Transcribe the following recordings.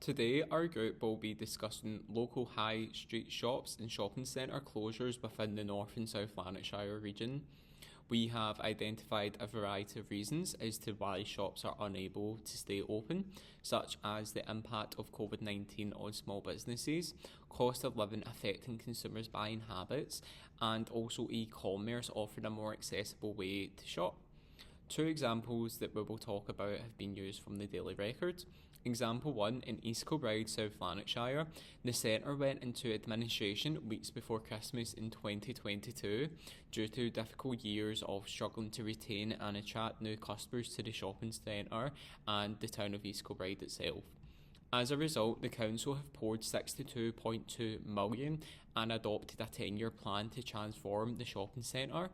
Today, our group will be discussing local high street shops and shopping centre closures within the North and South Lanarkshire region. We have identified a variety of reasons as to why shops are unable to stay open, such as the impact of COVID-19 on small businesses, cost of living affecting consumers' buying habits, and also e-commerce offering a more accessible way to shop. Two examples that we will talk about have been used from the Daily Record. Example 1, in East Kilbride, South Lanarkshire, the centre went into administration weeks before Christmas in 2022 due to difficult years of struggling to retain and attract new customers to the shopping centre and the town of East Kilbride itself. As a result, the council have poured 62.2 million and adopted a 10-year plan to transform the shopping centre.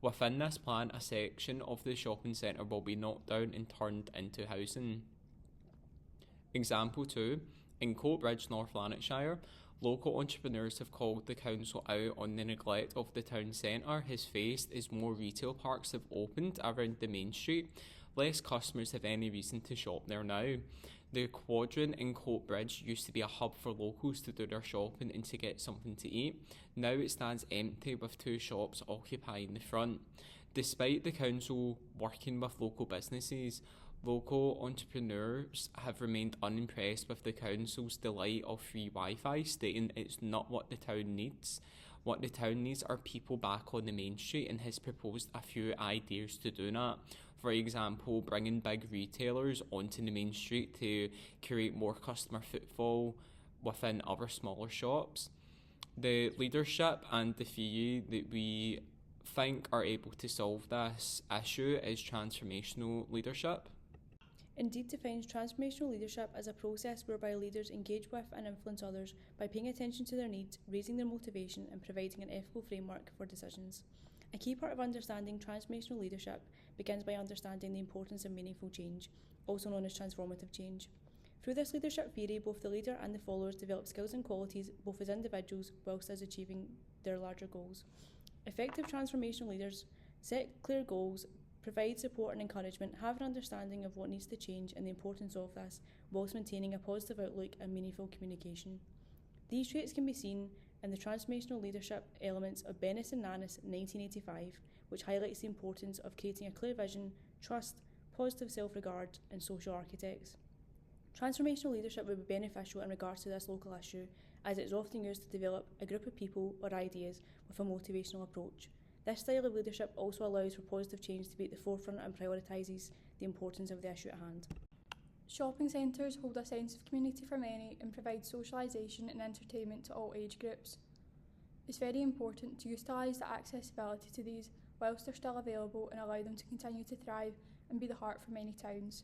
Within this plan, a section of the shopping centre will be knocked down and turned into housing. Example 2, in Coatbridge, North Lanarkshire, local entrepreneurs have called the council out on the neglect of the town centre has faced as more retail parks have opened around the main street. Less customers have any reason to shop there now. The Quadrant in Coatbridge used to be a hub for locals to do their shopping and to get something to eat. Now it stands empty with two shops occupying the front. Despite the council working with local businesses, local entrepreneurs have remained unimpressed with the council's delight of free Wi-Fi, stating it's not what the town needs. What the town needs are people back on the main street, and has proposed a few ideas to do that. For example, bringing big retailers onto the main street to create more customer footfall within other smaller shops. The leadership and the fee that we think are able to solve this issue is transformational leadership. Indeed defines transformational leadership as a process whereby leaders engage with and influence others by paying attention to their needs, raising their motivation, and providing an ethical framework for decisions. A key part of understanding transformational leadership begins by understanding the importance of meaningful change, also known as transformative change. Through this leadership theory, both the leader and the followers develop skills and qualities both as individuals whilst as achieving their larger goals. Effective transformational leaders set clear goals, provide support and encouragement, have an understanding of what needs to change and the importance of this, whilst maintaining a positive outlook and meaningful communication. These traits can be seen in the transformational leadership elements of Bennis and Nanis 1985, which highlights the importance of creating a clear vision, trust, positive self-regard and social architects. Transformational leadership would be beneficial in regards to this local issue, as it is often used to develop a group of people or ideas with a motivational approach. This style of leadership also allows for positive change to be at the forefront and prioritises the importance of the issue at hand. Shopping centres hold a sense of community for many and provide socialisation and entertainment to all age groups. It's very important to utilise the accessibility to these whilst they're still available and allow them to continue to thrive and be the heart for many towns.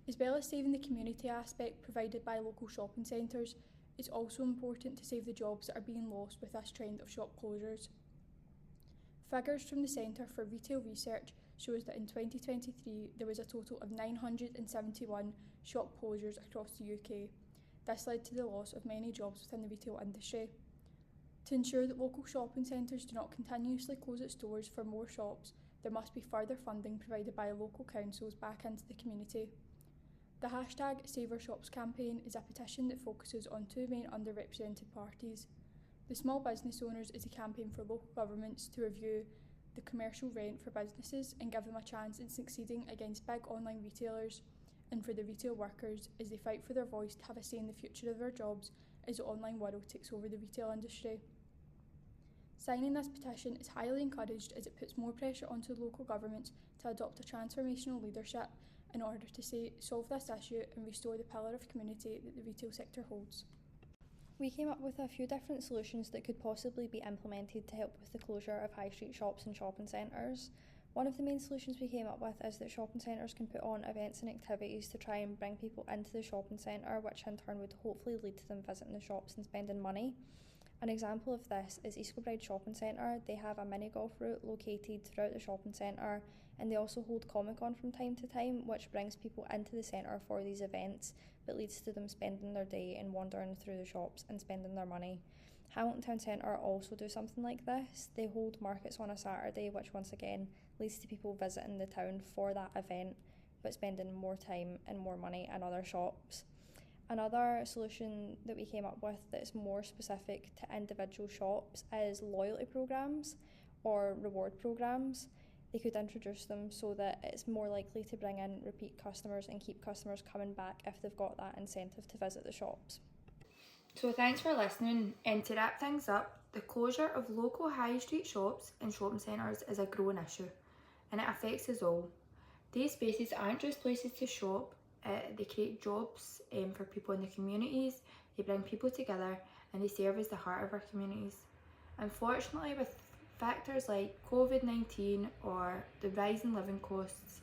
As well as saving the community aspect provided by local shopping centres, it's also important to save the jobs that are being lost with this trend of shop closures. Figures from the Centre for Retail Research shows that in 2023 there was a total of 971 shop closures across the UK. This led to the loss of many jobs within the retail industry. To ensure that local shopping centres do not continuously close its doors for more shops, there must be further funding provided by local councils back into the community. The hashtag Save Our Shops campaign is a petition that focuses on two main underrepresented parties. The Small Business Owners is a campaign for local governments to review the commercial rent for businesses and give them a chance in succeeding against big online retailers, and for the retail workers as they fight for their voice to have a say in the future of their jobs as the online world takes over the retail industry. Signing this petition is highly encouraged as it puts more pressure onto local governments to adopt a transformational leadership in order to solve this issue and restore the pillar of community that the retail sector holds. We came up with a few different solutions that could possibly be implemented to help with the closure of high street shops and shopping centres. One of the main solutions we came up with is that shopping centres can put on events and activities to try and bring people into the shopping centre, which in turn would hopefully lead to them visiting the shops and spending money. An example of this is East Kilbride Shopping Centre. They have a mini golf route located throughout the shopping centre, and they also hold Comic-Con from time to time, which brings people into the centre for these events, but leads to them spending their day and wandering through the shops and spending their money. Hamilton Town Centre also do something like this. They hold markets on a Saturday, which once again leads to people visiting the town for that event, but spending more time and more money in other shops. Another solution that we came up with that's more specific to individual shops is loyalty programs or reward programs. They could introduce them so that it's more likely to bring in repeat customers and keep customers coming back if they've got that incentive to visit the shops. So thanks for listening, and to wrap things up, the closure of local high street shops and shopping centres is a growing issue, and it affects us all. These spaces aren't just places to shop, they create jobs for people in the communities, they bring people together, and they serve as the heart of our communities. Unfortunately, with factors like COVID-19 or the rise in living costs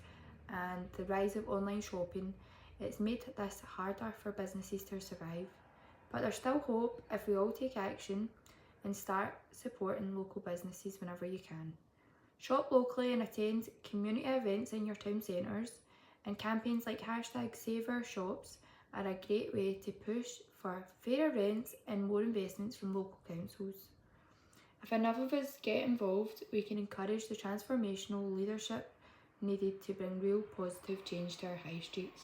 and the rise of online shopping, it's made this harder for businesses to survive. But there's still hope if we all take action and start supporting local businesses whenever you can. Shop locally and attend community events in your town centres, and campaigns like #SaveOurShops are a great way to push for fairer rents and more investments from local councils. If enough of us get involved, we can encourage the transformational leadership needed to bring real positive change to our high streets.